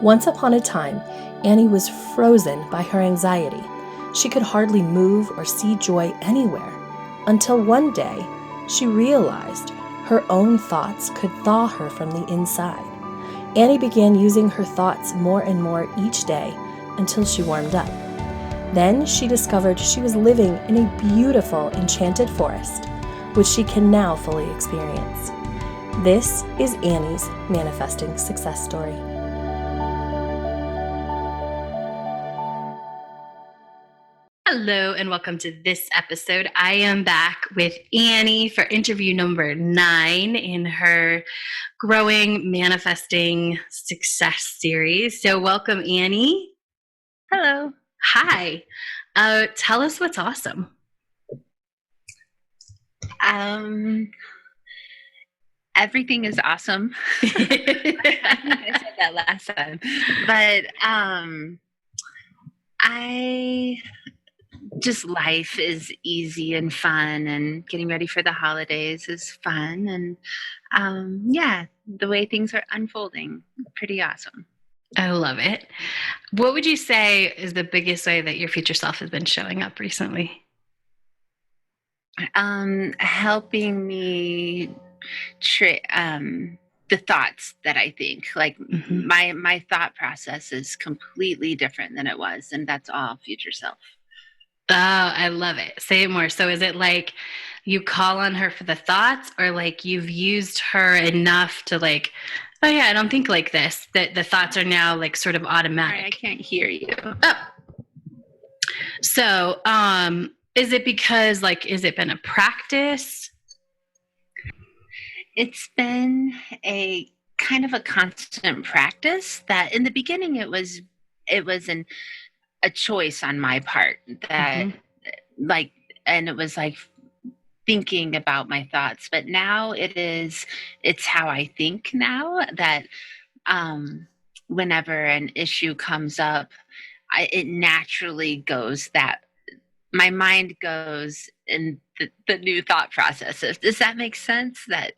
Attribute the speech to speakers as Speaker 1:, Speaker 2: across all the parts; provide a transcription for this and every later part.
Speaker 1: Once upon a time, Annie was frozen by her anxiety. She could hardly move or see joy anywhere, until one day she realized her own thoughts could thaw her from the inside. Annie began using her thoughts more and more each day until she warmed up. Then she discovered she was living in a beautiful, enchanted forest, which she can now fully experience. This is Annie's manifesting success story. Hello and welcome to this episode. I am back with Annie for interview number 9 in her Growing Manifesting Success series. So welcome, Annie.
Speaker 2: Hello.
Speaker 1: Hi. Tell us what's awesome.
Speaker 2: Everything is awesome. I think I said that last time. But life is easy and fun, and getting ready for the holidays is fun. And the way things are unfolding, pretty awesome.
Speaker 1: I love it. What would you say is the biggest way that your future self has been showing up recently?
Speaker 2: Helping me the thoughts that I think, like my thought process is completely different than it was, and that's all future self.
Speaker 1: Oh, I love it. Say it more. So is it like you call on her for the thoughts, or like you've used her enough to like, oh yeah, I don't think like this, that the thoughts are now like sort of automatic?
Speaker 2: Sorry, I can't hear you.
Speaker 1: Oh. So, is it because like, is it been a practice?
Speaker 2: It's been a kind of a constant practice that in the beginning it was a choice on my part that and it was like thinking about my thoughts, but now it's how I think now that whenever an issue comes up, it naturally goes that my mind goes in the new thought processes. Does that make sense? That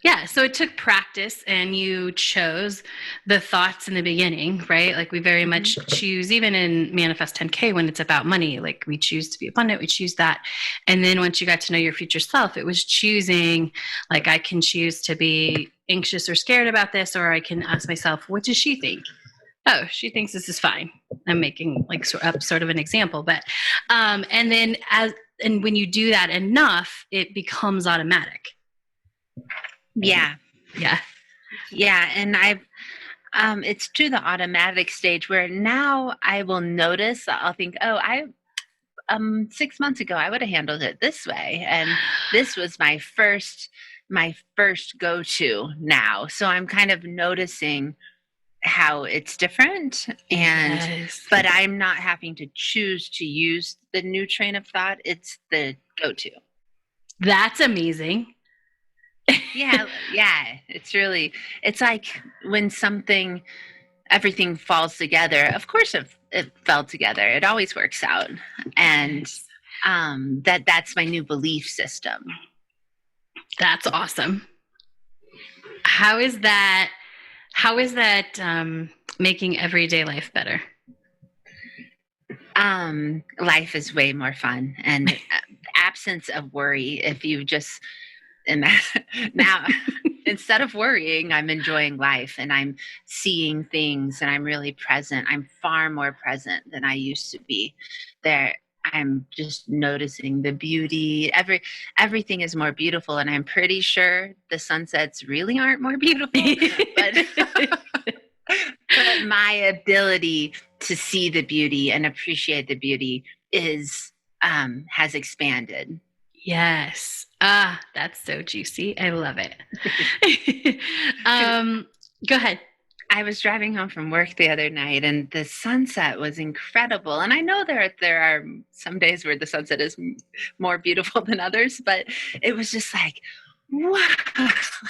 Speaker 1: Yeah. So it took practice, and you chose the thoughts in the beginning, right? Like we very much choose, even in Manifest 10K, when it's about money, like we choose to be abundant, we choose that. And then once you got to know your future self, it was choosing, like I can choose to be anxious or scared about this, or I can ask myself, what does she think? Oh, she thinks this is fine. I'm making like sort of an example, but and then when you do that enough, it becomes automatic.
Speaker 2: Yeah. And I've it's to the automatic stage where now I will notice, I'll think, 6 months ago I would have handled it this way, and this was my first go-to now. So I'm kind of noticing how it's different, but I'm not having to choose to use the new train of thought. It's the go-to.
Speaker 1: That's amazing.
Speaker 2: Yeah. It's like when everything falls together. Of course it fell together. It always works out. And that's my new belief system.
Speaker 1: That's awesome. How is that making everyday life better?
Speaker 2: Life is way more fun, and absence of worry. If you just now instead of worrying, I'm enjoying life, and I'm seeing things, and I'm really present. I'm far more present than I used to be. I'm just noticing the beauty. Everything is more beautiful, and I'm pretty sure the sunsets really aren't more beautiful, but my ability to see the beauty and appreciate the beauty has expanded.
Speaker 1: Yes. That's so juicy. I love it. Go ahead.
Speaker 2: I was driving home from work the other night, and the sunset was incredible. And I know there are some days where the sunset is more beautiful than others, but it was just like, wow.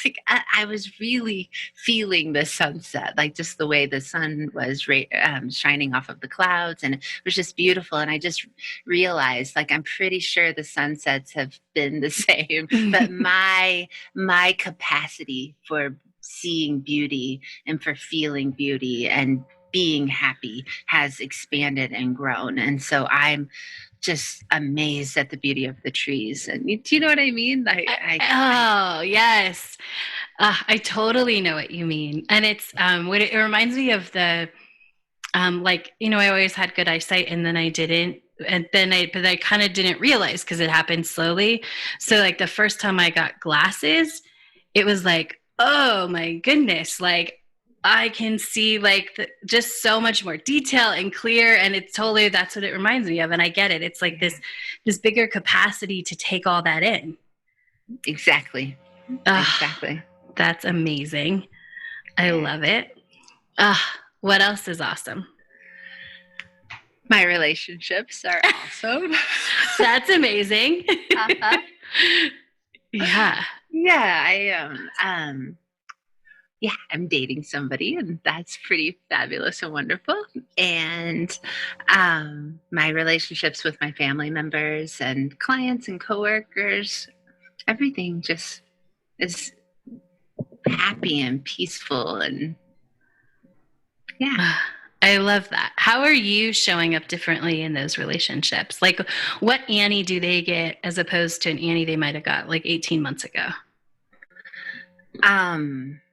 Speaker 2: Like I was really feeling the sunset, like just the way the sun was shining off of the clouds, and it was just beautiful. And I just realized, like, I'm pretty sure the sunsets have been the same, but my capacity for seeing beauty and for feeling beauty and being happy has expanded and grown. And so I'm just amazed at the beauty of the trees. And do you know what I mean?
Speaker 1: Oh, yes. I totally know what you mean. And it's what it reminds me of the like, I always had good eyesight and then I didn't. But I kind of didn't realize because it happened slowly. So like the first time I got glasses, it was like, oh my goodness, like I can see like just so much more detail and clear. And it's totally, that's what it reminds me of. And I get it. It's like this bigger capacity to take all that in.
Speaker 2: Exactly. Exactly.
Speaker 1: That's amazing. I love it. Uh, what else is awesome?
Speaker 2: My relationships are awesome.
Speaker 1: That's amazing.
Speaker 2: Uh-huh.
Speaker 1: Yeah.
Speaker 2: Yeah, I'm dating somebody, and that's pretty fabulous and wonderful. And my relationships with my family members and clients and coworkers, everything just is happy and peaceful, and yeah.
Speaker 1: I love that. How are you showing up differently in those relationships? Like, what Annie do they get as opposed to an Annie they might have got like 18 months ago?
Speaker 2: I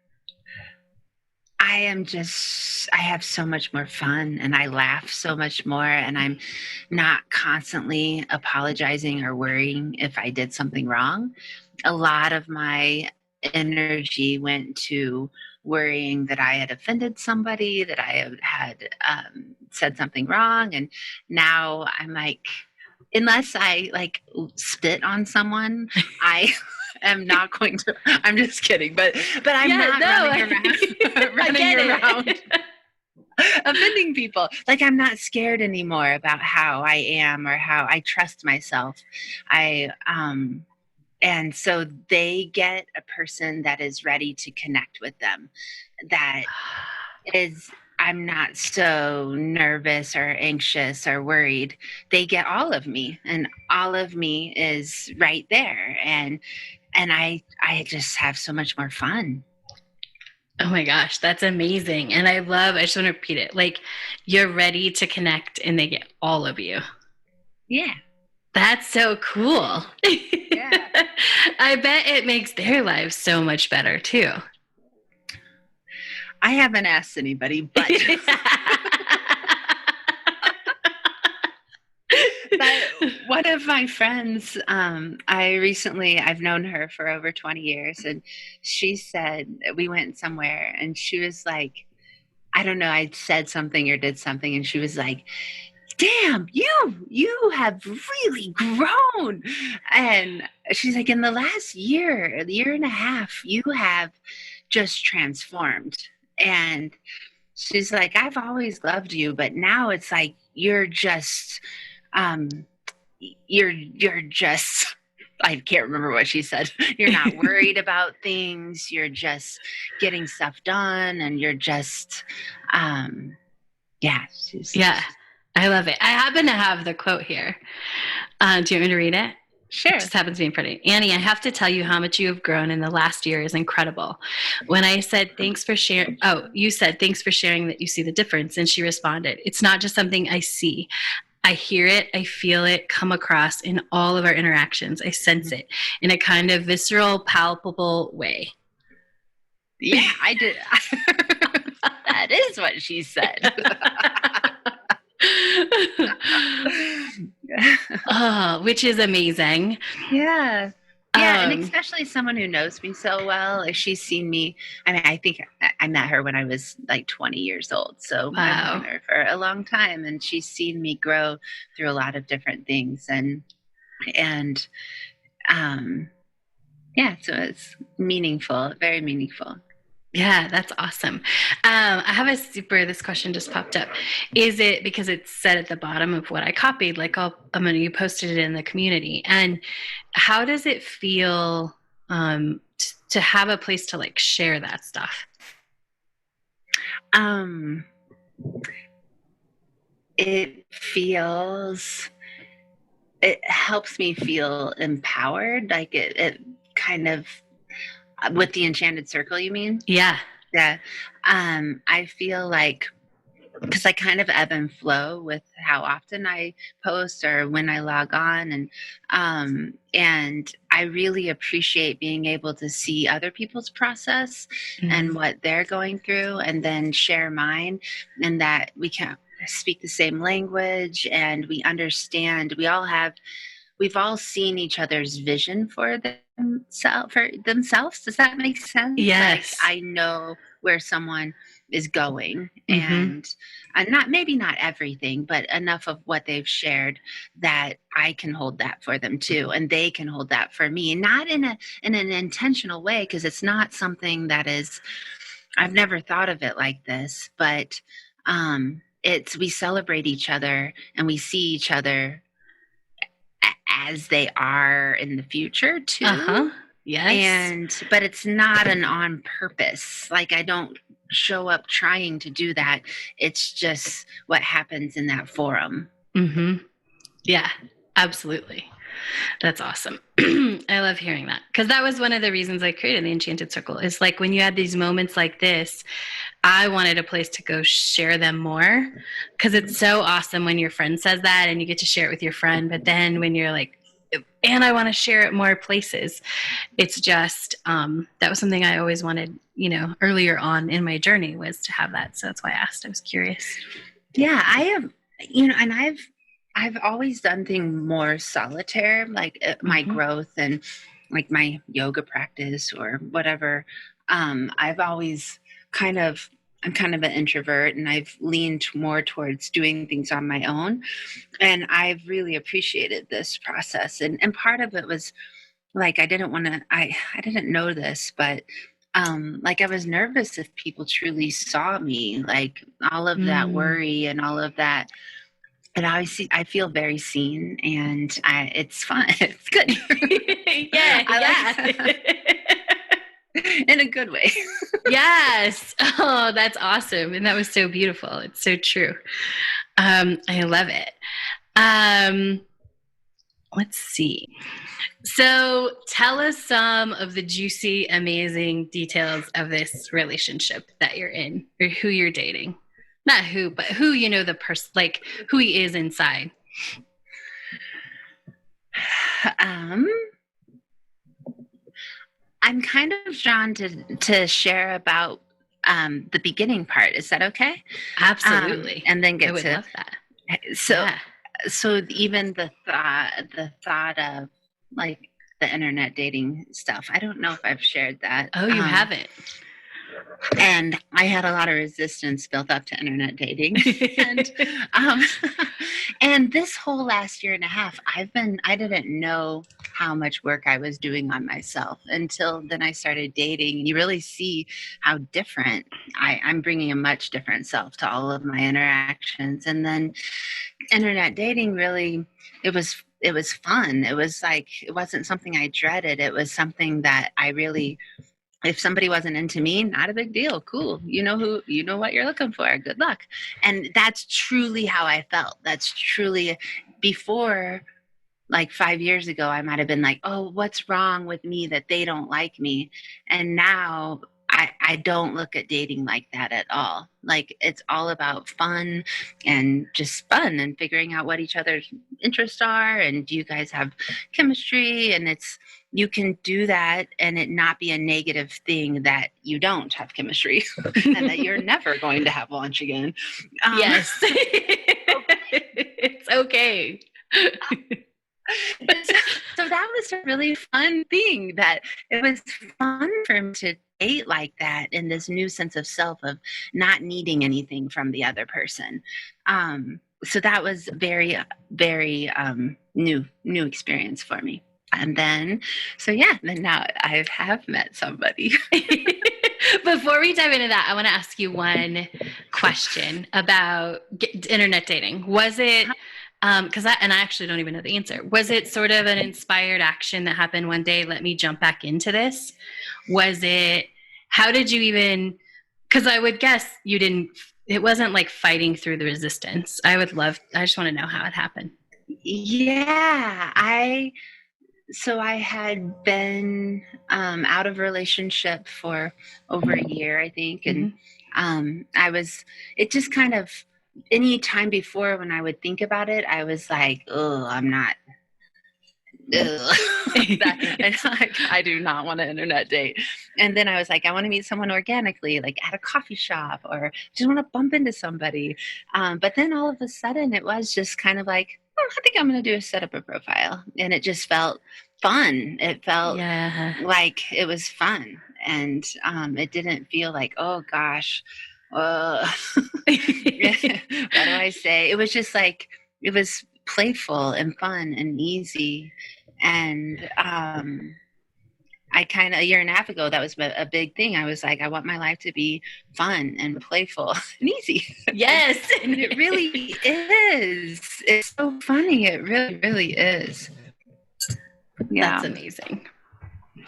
Speaker 2: have so much more fun and I laugh so much more, and I'm not constantly apologizing or worrying if I did something wrong. A lot of my energy went to worrying that I had offended somebody, that I had said something wrong. And now I'm like, unless I like spit on someone, I am not going to. I'm just kidding, but I'm not running around offending people. Like, I'm not scared anymore about how I am or how I trust myself. I And so they get a person that is ready to connect with them, that is, I'm not so nervous or anxious or worried. They get all of me, and all of me is right there. And I just have so much more fun.
Speaker 1: Oh my gosh, that's amazing. And I just want to repeat it. Like, you're ready to connect and they get all of you.
Speaker 2: Yeah.
Speaker 1: That's so cool.
Speaker 2: Yeah.
Speaker 1: I bet it makes their lives so much better too.
Speaker 2: I haven't asked anybody, but but one of my friends, I've known her for over 20 years, and she said, we went somewhere and she was like, I don't know, I said something or did something, and she was like, damn, you have really grown. And she's like, in the last year and a half, you have just transformed. And she's like, I've always loved you, but now it's like you're just you're just, I can't remember what she said. You're not worried about things. You're just getting stuff done, and you're just yeah.
Speaker 1: Yeah. I love it. I happen to have the quote here. Do you want me to read it?
Speaker 2: Sure.
Speaker 1: It just happens to be in front of me. Annie, I have to tell you how much you have grown in the last year is incredible. When I said, thanks for sharing, you said, thanks for sharing that you see the difference. And she responded, it's not just something I see. I hear it, I feel it come across in all of our interactions. I sense it in a kind of visceral, palpable way.
Speaker 2: Yeah, I did. That is what she said.
Speaker 1: Which is amazing.
Speaker 2: Yeah. Yeah, and especially someone who knows me so well. Like, she's seen me. I mean, I think I met her when I was like 20 years old. So I've known her for a long time, and she's seen me grow through a lot of different things. And yeah, so it's meaningful, very meaningful.
Speaker 1: Yeah, that's awesome. I have this question just popped up. Is it because it's said at the bottom of what I copied, like you posted it in the community, and how does it feel to have a place to like share that stuff?
Speaker 2: It helps me feel empowered. Like, it kind of With the Enchanted Circle, you mean?
Speaker 1: Yeah.
Speaker 2: Yeah. I feel like, because I kind of ebb and flow with how often I post or when I log on, and I really appreciate being able to see other people's process and
Speaker 1: Mm-hmm.
Speaker 2: what they're going through, and then share mine, and that we can speak the same language and we understand. We've all seen each other's vision for themselves. Does that make sense? Like,
Speaker 1: Yes.
Speaker 2: I know where someone is going,
Speaker 1: Mm-hmm.
Speaker 2: and not, maybe not everything, but enough of what they've shared that I can hold that for them too, and they can hold that for me. Not in an intentional way, because it's not something that is. I've never thought of it like this, but it's, we celebrate each other and we see each other as they are in the future too.
Speaker 1: Uh-huh. Yes.
Speaker 2: And but it's not an on purpose. Like, I don't show up trying to do that. It's just what happens in that forum.
Speaker 1: Mm-hmm. Yeah, absolutely. That's awesome. I love hearing that, because that was one of the reasons I created the Enchanted Circle. Is like when you had these moments like this, I wanted a place to go share them more, because it's so awesome when your friend says that and you get to share it with your friend. But then when you're like, and I want to share it more places, it's just that was something I always wanted, earlier on in my journey, was to have that. So that's why I asked. I was curious.
Speaker 2: Yeah, I have, and I've always done things more solitaire, like my
Speaker 1: Mm-hmm.
Speaker 2: growth and like my yoga practice or whatever. I've always kind of, I'm kind of an introvert, and I've leaned more towards doing things on my own. And I've really appreciated this process. And part of it was like, I didn't know this, but like, I was nervous if people truly saw me, like all of that
Speaker 1: Mm.
Speaker 2: worry and all of that. And I feel very seen, and it's fun. It's good.
Speaker 1: Yeah,
Speaker 2: I like
Speaker 1: yeah.
Speaker 2: in a good way.
Speaker 1: Yes. Oh, that's awesome. And that was so beautiful. It's so true. I love it. Um, let's see. So tell us some of the juicy, amazing details of this relationship that you're in, or who you're dating. Not who, but who, the person, like who he is inside.
Speaker 2: um, I'm kind of drawn to share about the beginning part. Is that okay?
Speaker 1: Absolutely.
Speaker 2: And then
Speaker 1: I
Speaker 2: get
Speaker 1: would
Speaker 2: to,
Speaker 1: love that.
Speaker 2: so
Speaker 1: Yeah.
Speaker 2: so even the thought of like the internet dating stuff. I don't know if I've shared that.
Speaker 1: Oh, you haven't.
Speaker 2: And I had a lot of resistance built up to internet dating. and um, and this whole last year and a half, I didn't know how much work I was doing on myself until then I started dating. And you really see how different I'm bringing a much different self to all of my interactions. And then internet dating, really, it was fun. It was like, it wasn't something I dreaded. It was something that I really, if somebody wasn't into me, not a big deal. Cool. You know what you're looking for. Good luck. And that's truly how I felt. That's truly, before, like 5 years ago, I might have been like, oh, what's wrong with me that they don't like me? And now I don't look at dating like that at all. Like, it's all about fun, and just fun, and figuring out what each other's interests are. And do you guys have chemistry? And you can do that and it not be a negative thing that you don't have chemistry and that you're never going to have lunch again.
Speaker 1: Yes. It's okay.
Speaker 2: So that was a really fun thing, that it was fun for me to date like that, in this new sense of self, of not needing anything from the other person. So that was very, very new experience for me. And then, so yeah, then now I have met somebody.
Speaker 1: Before we dive into that, I want to ask you one question about internet dating. Was it, because I actually don't even know the answer. Was it sort of an inspired action that happened one day? Let me jump back into this. Was it, how did you even, because I would guess you didn't, it wasn't like fighting through the resistance. I just want to know how it happened.
Speaker 2: Yeah, So I had been out of relationship for over a year, I think, and it just kind of, any time before when I would think about it, I was like, oh, I'm not. And like, I do not want an internet date. And then I was like, I want to meet someone organically, like at a coffee shop, or just want to bump into somebody. But then all of a sudden, it was just kind of like, oh, I think I'm going to do a set up a profile, and it just felt fun. It felt
Speaker 1: Yeah.
Speaker 2: like it was fun, and it didn't feel like, oh gosh, what do I say? It was just like, it was playful and fun and easy. And I kind of, a year and a half ago, that was a big thing. I was like, I want my life to be fun and playful and easy.
Speaker 1: Yes.
Speaker 2: And it really is. It's so funny. It really, really is.
Speaker 1: Yeah. That's amazing.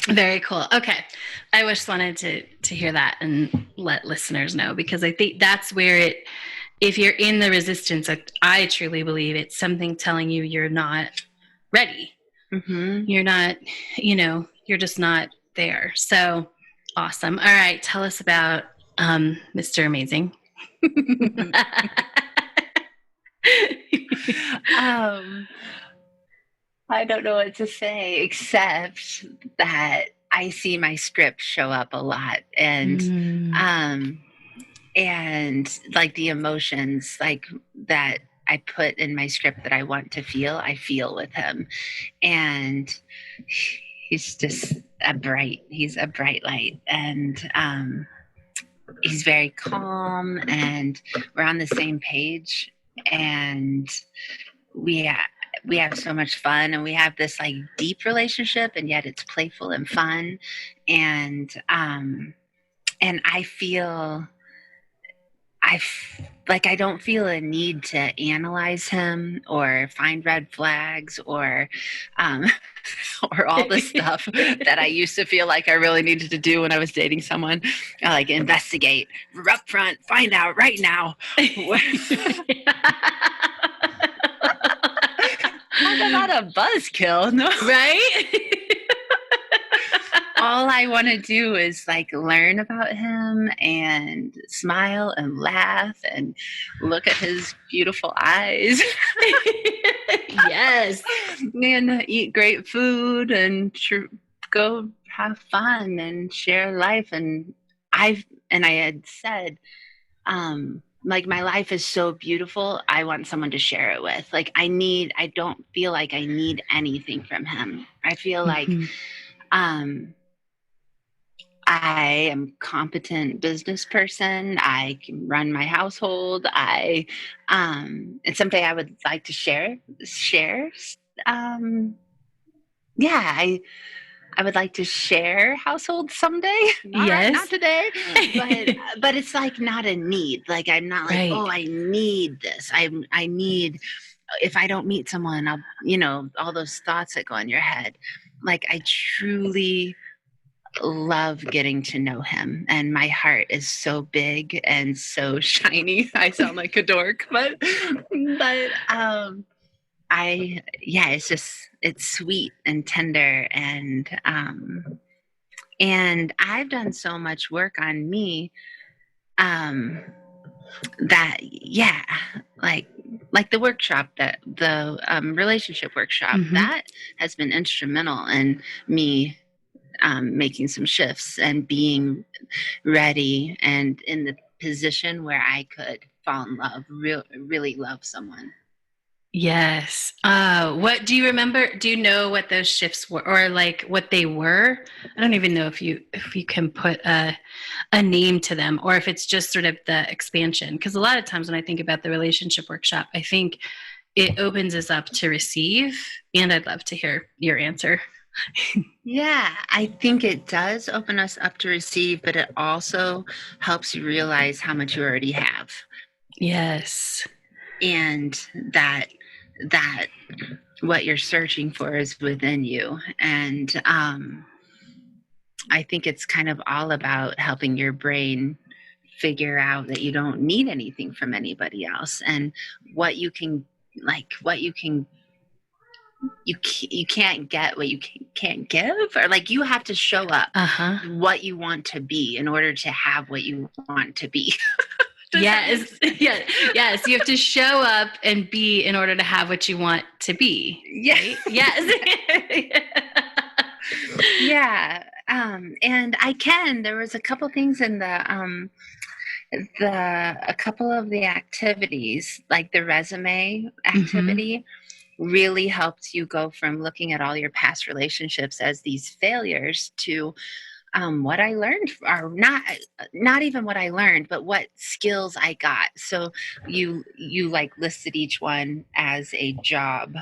Speaker 1: Very cool. Okay. I just wanted to hear that and let listeners know, because I think that's where if you're in the resistance, I truly believe it's something telling you you're not ready.
Speaker 2: Mm-hmm.
Speaker 1: You're not, you're just not there. So awesome. All right. Tell us about Mr. Amazing.
Speaker 2: I don't know what to say except that I see my script show up a lot, and like the emotions like that I put in my script that I want to feel, I feel with him. And he's just he's a bright light, and he's very calm, and we're on the same page, and we have so much fun, and we have this like deep relationship, and yet it's playful and fun. And I feel I don't feel a need to analyze him or find red flags or or all the stuff that I used to feel like I really needed to do when I was dating someone. I like investigate, up front, find out right now. Talk about a buzzkill, no?
Speaker 1: Right?
Speaker 2: All I want to do is like learn about him and smile and laugh and look at his beautiful eyes.
Speaker 1: Yes.
Speaker 2: And eat great food and go have fun and share life. And I had said, like, my life is so beautiful. I want someone to share it with. Like, I don't feel like I need anything from him. I feel like, I am a competent business person. I can run my household. And someday I would like to share. Yeah, I would like to share household someday. Not today, but it's like not a need. Like, I'm not like, oh, I need this. I need, if I don't meet someone, I'll, all those thoughts that go in your head. Like, I truly love getting to know him, and my heart is so big and so shiny. I sound like a dork, but it's sweet and tender, and I've done so much work on me that like the workshop, that the relationship workshop, that has been instrumental in me making some shifts and being ready and in the position where I could fall in love, really love someone.
Speaker 1: Yes. What do you remember? Do you know what those shifts were, or like what they were? I don't even know if you can put a name to them, or if it's just sort of the expansion. Because a lot of times when I think about the relationship workshop, I think it opens us up to receive. And I'd love to hear your answer.
Speaker 2: Yeah, I think it does open us up to receive, but it also helps you realize how much you already have.
Speaker 1: Yes.
Speaker 2: And that what you're searching for is within you. And I think it's kind of all about helping your brain figure out that you don't need anything from anybody else, and what you can you can't get what you can't give, or like you have to show up what you want to be in order to have what you want to be.
Speaker 1: Yes. Yes. You have to show up and be in order to have what you want to be.
Speaker 2: Right?
Speaker 1: Yes.
Speaker 2: Yeah. And there was a couple things in a couple of the activities, like the resume activity, really helped you go from looking at all your past relationships as these failures to what I learned, or not even what I learned, but what skills I got. So you like listed each one as a job,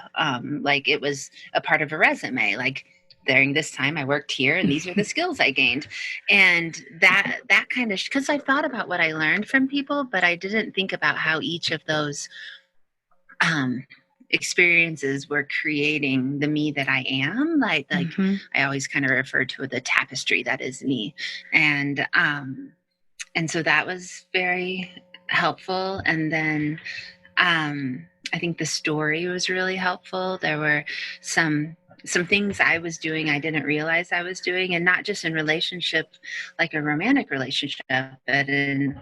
Speaker 2: like it was a part of a resume, like during this time I worked here and these are the skills I gained. And that kind of, because I thought about what I learned from people, but I didn't think about how each of those experiences were creating the me that I am. Like I always kind of refer to the tapestry that is me. And so that was very helpful. And then I think the story was really helpful. There were some things I was doing I didn't realize I was doing, and not just in relationship, like a romantic relationship, but in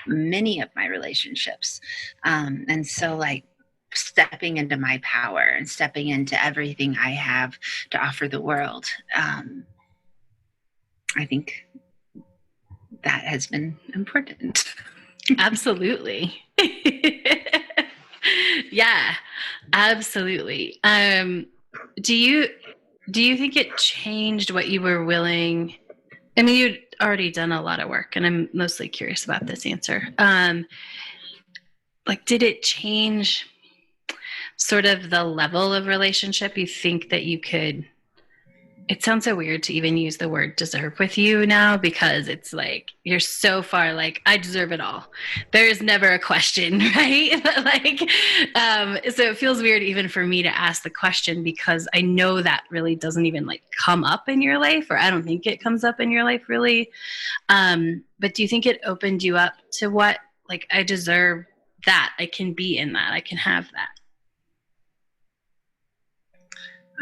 Speaker 2: many of my relationships. And so like stepping into my power and stepping into everything I have to offer the world. I think that has been important.
Speaker 1: Absolutely. Yeah, absolutely. Do you think it changed what you were willing? I mean, you'd already done a lot of work, and I'm mostly curious about this answer. Like, did it change sort of the level of relationship you think that you could? It sounds so weird to even use the word deserve with you now, because it's like you're so far like, I deserve it all. There is never a question, right? Like, so it feels weird even for me to ask the question, because I know that really doesn't even like come up in your life, or I don't think it comes up in your life really. But do you think it opened you up to what, like, I deserve that, I can be in that, I can have that?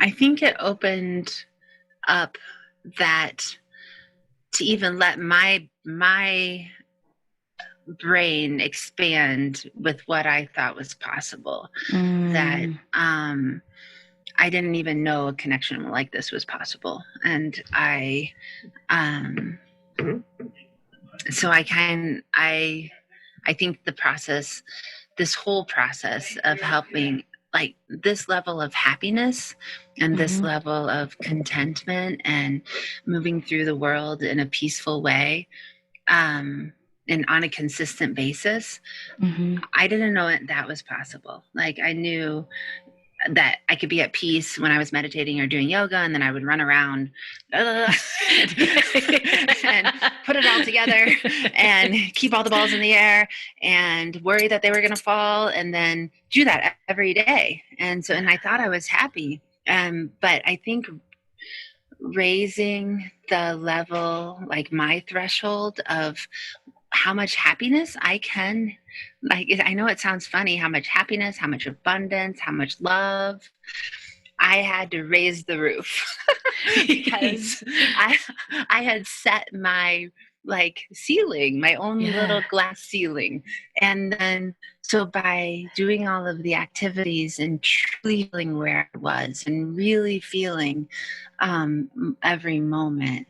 Speaker 2: I think it opened up that to even let my brain expand with what I thought was possible. That I didn't even know a connection like this was possible. And so I think this whole process of helping, like this level of happiness and this level of contentment and moving through the world in a peaceful way, and on a consistent basis, I didn't know that was possible. Like I knew that I could be at peace when I was meditating or doing yoga, and then I would run around and put it all together and keep all the balls in the air and worry that they were going to fall, and then do that every day. And I thought I was happy. But I think raising the level, like my threshold of how much happiness I can, like, I know it sounds funny, how much happiness, how much abundance, how much love, I had to raise the roof because I had set my like ceiling, my own little glass ceiling. And then so by doing all of the activities and truly feeling where I was and really feeling every moment,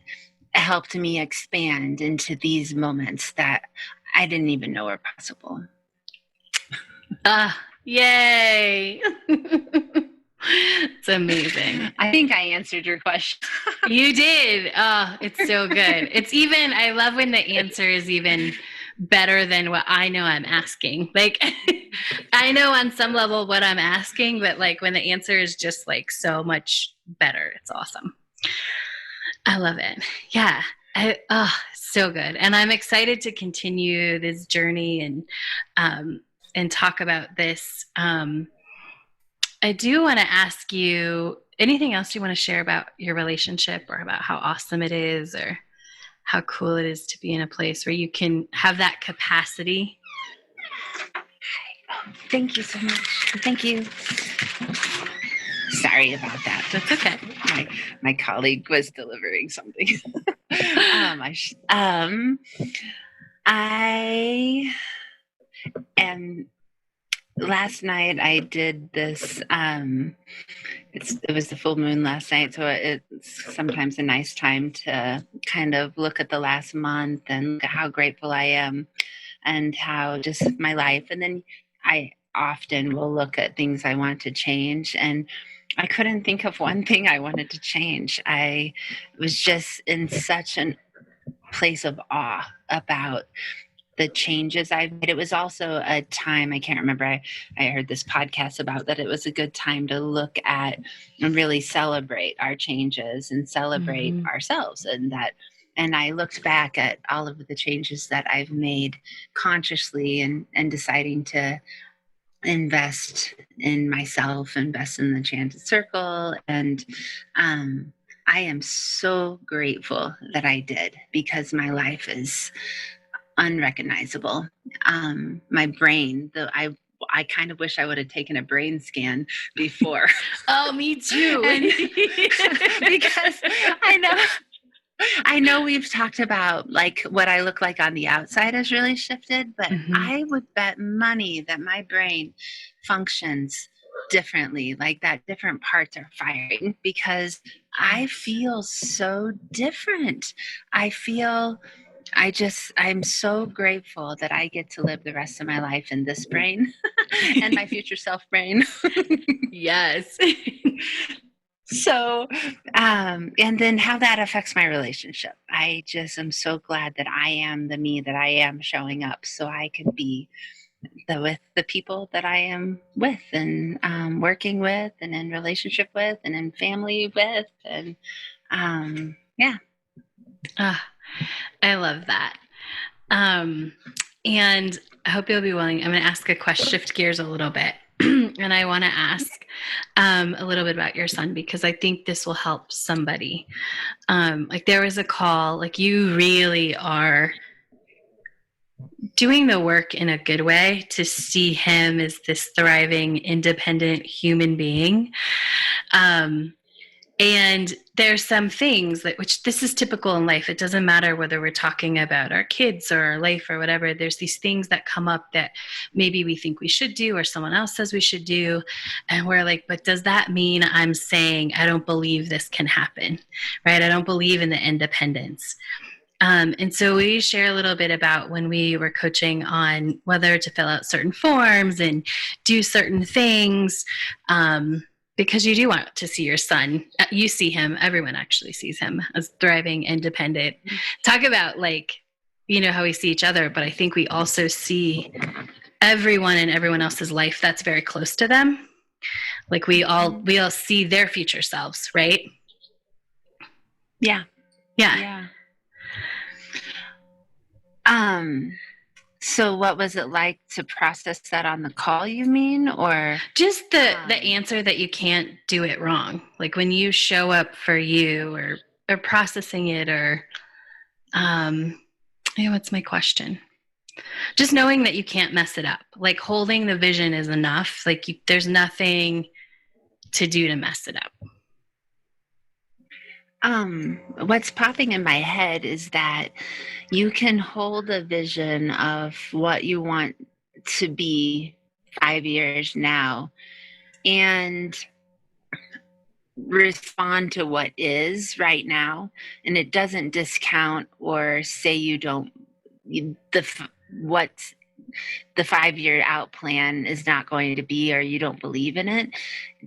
Speaker 2: helped me expand into these moments that I didn't even know were possible.
Speaker 1: Yay. It's amazing.
Speaker 2: I think I answered your question.
Speaker 1: You did. Oh, it's so good. It's even, I love when the answer is even better than what I know I'm asking. Like, I know on some level what I'm asking, but like when the answer is just like so much better, it's awesome. I love it. Yeah. So good. And I'm excited to continue this journey and talk about this. I do want to ask you, anything else you want to share about your relationship, or about how awesome it is, or how cool it is to be in a place where you can have that capacity?
Speaker 2: Thank you so much. Thank you. Sorry about that.
Speaker 1: That's okay.
Speaker 2: My colleague was delivering something. I am. Last night I did this. It was the full moon last night, so it's sometimes a nice time to kind of look at the last month and look at how grateful I am and how just my life. And then I often will look at things I want to change, and I couldn't think of one thing I wanted to change. I was just in such a place of awe about the changes I've made. It was also a time, I can't remember, I heard this podcast about that it was a good time to look at and really celebrate our changes and celebrate ourselves. And I looked back at all of the changes that I've made consciously and deciding to invest in myself, invest in the Chanted Circle. And I am so grateful that I did, because my life is unrecognizable. My brain, I kind of wish I would have taken a brain scan before.
Speaker 1: Oh, me too.
Speaker 2: Because I know we've talked about like what I look like on the outside has really shifted, but I would bet money that my brain functions differently, like that different parts are firing, because I feel so different. I'm so grateful that I get to live the rest of my life in this brain and my future self brain.
Speaker 1: Yes.
Speaker 2: So, and then how that affects my relationship. I just am so glad that I am the me that I am, showing up so I can be with the people that I am with, and working with, and in relationship with, and in family with. And yeah.
Speaker 1: I love that. And I hope you'll be willing. I'm going to ask a question, shift gears a little bit. And I want to ask a little bit about your son, because I think this will help somebody. Like there was a call, like you really are doing the work in a good way to see him as this thriving, independent human being. And there's some things that, which this is typical in life. It doesn't matter whether we're talking about our kids or our life or whatever. There's these things that come up that maybe we think we should do or someone else says we should do. And we're like, but does that mean I'm saying I don't believe this can happen, right? I don't believe in the independence. And so we share a little bit about when we were coaching on whether to fill out certain forms and do certain things. Because you do want to see your son. You see him, everyone actually sees him as thriving, independent. Talk about like, you know, how we see each other, but I think we also see everyone in everyone else's life that's very close to them. Like we all see their future selves, right?
Speaker 2: Yeah. So what was it like to process that on the call, you mean? Or
Speaker 1: just the answer that you can't do it wrong. Like when you show up for you, or processing it, or what's my question? Just knowing that you can't mess it up. Like holding the vision is enough. Like there's nothing to do to mess it up.
Speaker 2: What's popping in my head is that you can hold a vision of what you want to be 5 years now and respond to what is right now. And it doesn't discount or say you don't, what the 5-year out plan is not going to be, or you don't believe in it,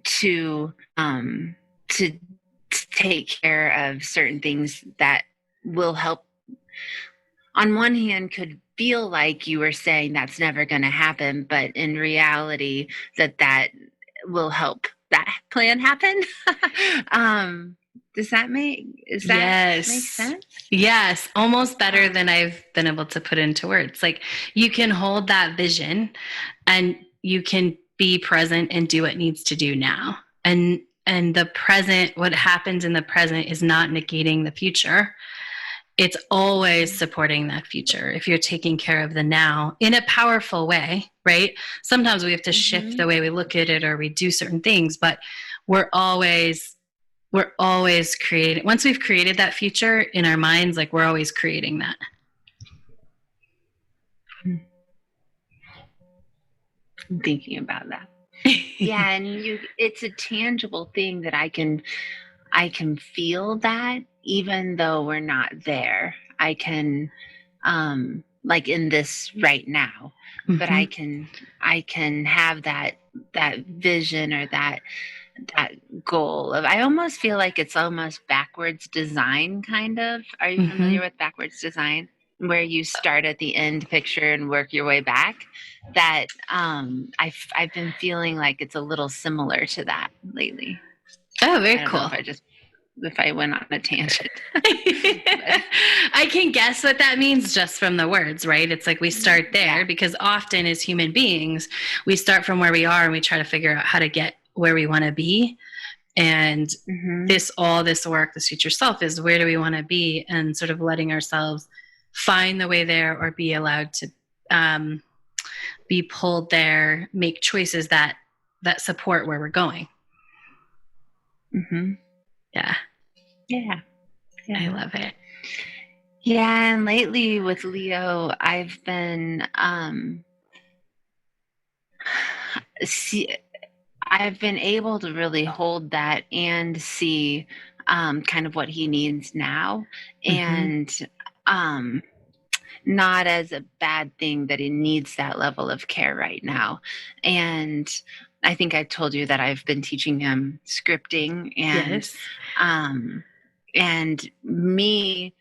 Speaker 2: to take care of certain things that will help. On one hand, could feel like you were saying that's never going to happen, but in reality, that will help that plan happen. Does that make sense?
Speaker 1: Yes, almost better than I've been able to put into words. Like you can hold that vision, and you can be present and do what needs to do now. And the present, what happens in the present is not negating the future. It's always supporting that future if you're taking care of the now in a powerful way, right? Sometimes we have to shift the way we look at it, or we do certain things, but we're always creating. Once we've created that future in our minds, like we're always creating that.
Speaker 2: I'm thinking about that. Yeah, and it's a tangible thing that I can feel that even though we're not there. I can like in this right now, but I can have that vision or that goal of, I almost feel like it's almost backwards design kind of. Are you familiar with backwards design? Where you start at the end picture and work your way back. That I've been feeling like it's a little similar to that lately.
Speaker 1: Oh, very
Speaker 2: I don't
Speaker 1: cool.
Speaker 2: know if I went on a tangent.
Speaker 1: I can guess what that means just from the words, right? It's like we start there because often as human beings, we start from where we are and we try to figure out how to get where we want to be. And this work, this future self, is where do we want to be, and sort of letting ourselves find the way there or be allowed to be pulled there, make choices that support where we're going. Yeah. I love it.
Speaker 2: Yeah, and lately with Leo, I've been I've been able to really hold that and see kind of what he needs now, and not as a bad thing that he needs that level of care right now. And I think I told you that I've been teaching him scripting, and and me,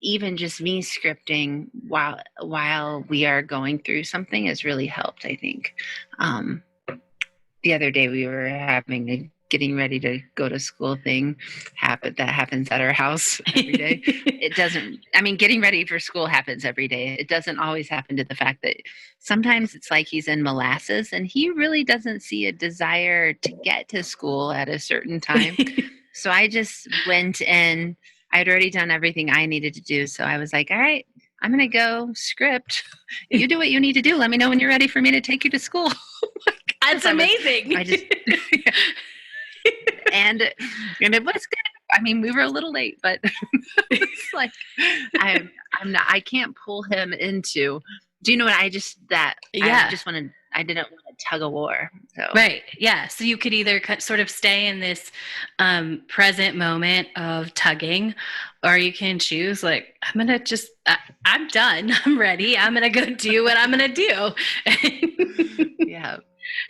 Speaker 2: even just me scripting while we are going through something has really helped, I think. The other day we were having a getting ready to go to school thing that happens at our house every day. It doesn't, I mean, getting ready for school happens every day. It doesn't always happen to the fact that sometimes it's like he's in molasses and he really doesn't see a desire to get to school at a certain time. So I just went in. I'd already done everything I needed to do. So I was like, all right, I'm going to go script. You do what you need to do. Let me know when you're ready for me to take you to school.
Speaker 1: That's amazing.
Speaker 2: And it was good. I mean, we were a little late, but it's like I can't pull him into. Do you know what I didn't want to tug of war. So.
Speaker 1: Right. Yeah. So you could either sort of stay in this present moment of tugging, or you can choose like, I'm done. I'm ready. I'm going to go do what I'm going to do.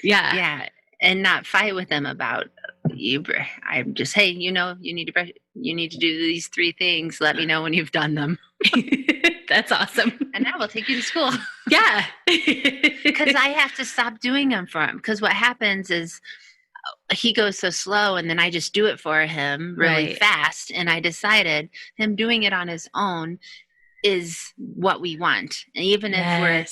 Speaker 2: Yeah. And not fight with them about you. I'm just, hey, you need to do these 3 things. Let me know when you've done them.
Speaker 1: That's awesome.
Speaker 2: And now we'll take you to school.
Speaker 1: Yeah.
Speaker 2: Because I have to stop doing them for him. Because what happens is he goes so slow and then I just do it for him really fast. And I decided him doing it on his own is what we want. And even if we're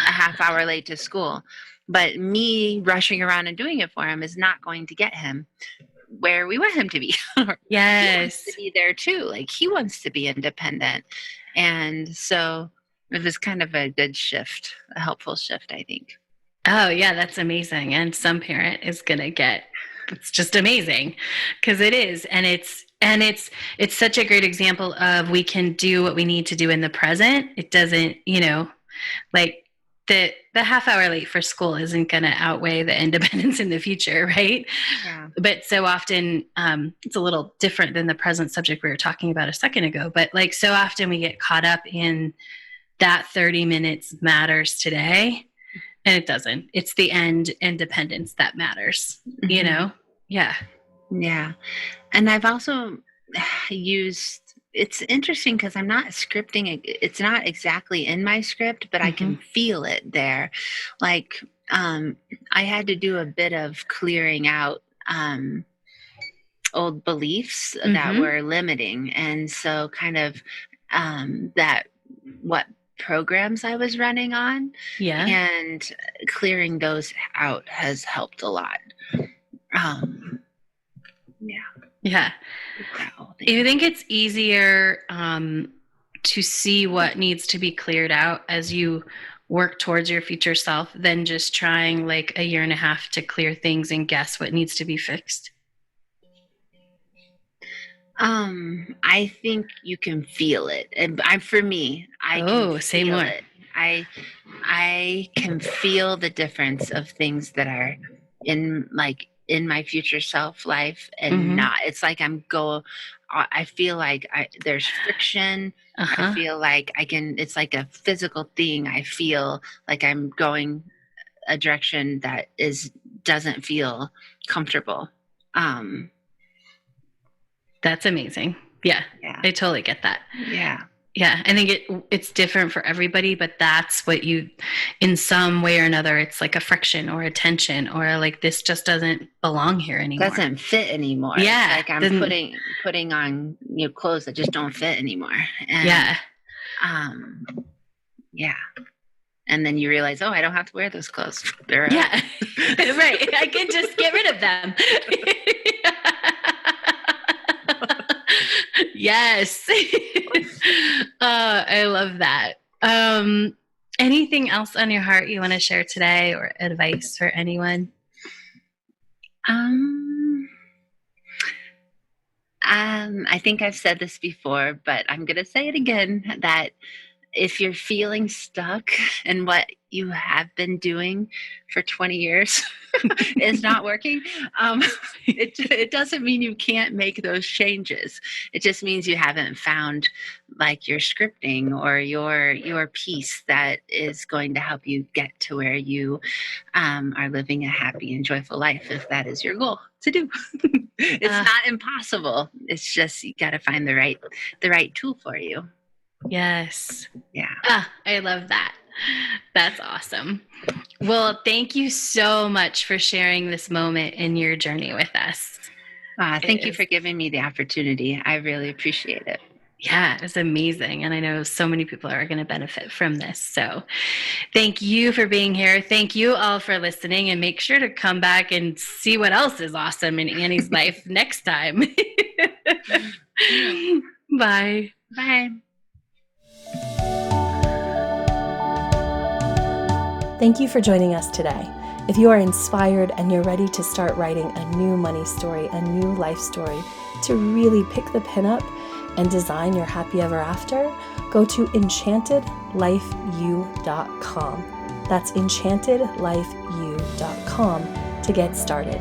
Speaker 2: a half hour late to school. But me rushing around and doing it for him is not going to get him where we want him to be.
Speaker 1: Yes.
Speaker 2: He wants to be there too. Like he wants to be independent. And so it was kind of a good shift, a helpful shift, I think.
Speaker 1: Oh yeah, that's amazing. And some parent is going to it's just amazing because it is. And it's such a great example of we can do what we need to do in the present. It doesn't, like the half hour late for school isn't going to outweigh the independence in the future, right?
Speaker 2: Yeah.
Speaker 1: But so often it's a little different than the present subject we were talking about a second ago. But like so often we get caught up in that 30 minutes matters today, and it doesn't. It's the end independence that matters, Yeah.
Speaker 2: Yeah. And I've also used, it's interesting because I'm not scripting it. It's not exactly in my script, but I can feel it there. Like I had to do a bit of clearing out old beliefs that were limiting. And so kind of that what programs I was running on and clearing those out has helped a lot.
Speaker 1: Yeah. You think it's easier to see what needs to be cleared out as you work towards your future self than just trying like a year and a half to clear things and guess what needs to be fixed?
Speaker 2: I think you can feel it. And for me, I can
Speaker 1: Say
Speaker 2: feel
Speaker 1: more.
Speaker 2: it. I can feel the difference of things that are in my future self life and
Speaker 1: Mm-hmm.
Speaker 2: not. It's like I feel like there's friction. I
Speaker 1: Uh-huh.
Speaker 2: feel like it's like a physical thing. I feel like I'm going a direction that doesn't feel comfortable. Um,
Speaker 1: That's amazing. Yeah,
Speaker 2: yeah.
Speaker 1: I totally get that.
Speaker 2: Yeah.
Speaker 1: Yeah, I think it's different for everybody, but that's what in some way or another, it's like a friction or a tension or like this just doesn't belong here anymore.
Speaker 2: Doesn't fit anymore.
Speaker 1: Yeah,
Speaker 2: It's like I'm putting on clothes that just don't fit anymore. And
Speaker 1: yeah.
Speaker 2: Yeah. And then you realize, oh, I don't have to wear those clothes. They're
Speaker 1: Yeah, right. I can just get rid of them. Yes. I love that. Anything else on your heart you want to share today or advice for anyone?
Speaker 2: I think I've said this before, but I'm going to say it again, that if you're feeling stuck in what you have been doing for 20 years is not working, it doesn't mean you can't make those changes. It just means you haven't found like your scripting or your piece that is going to help you get to where you are living a happy and joyful life, if that is your goal to do. It's not impossible. It's just you got to find the right tool for you.
Speaker 1: Yes.
Speaker 2: Yeah.
Speaker 1: I love that. That's awesome. Well, thank you so much for sharing this moment in your journey with us.
Speaker 2: Thank you for giving me the opportunity. I really appreciate it.
Speaker 1: Yeah, it's amazing. And I know so many people are going to benefit from this. So thank you for being here. Thank you all for listening, and make sure to come back and see what else is awesome in Annie's life next time. Bye.
Speaker 2: Bye.
Speaker 3: Thank you for joining us today. If you are inspired and you're ready to start writing a new money story, a new life story, to really pick the pin up and design your happy ever after, go to enchantedlifeu.com. That's enchantedlifeu.com to get started.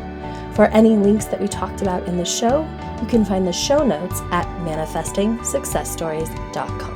Speaker 3: For any links that we talked about in the show, you can find the show notes at manifestingsuccessstories.com.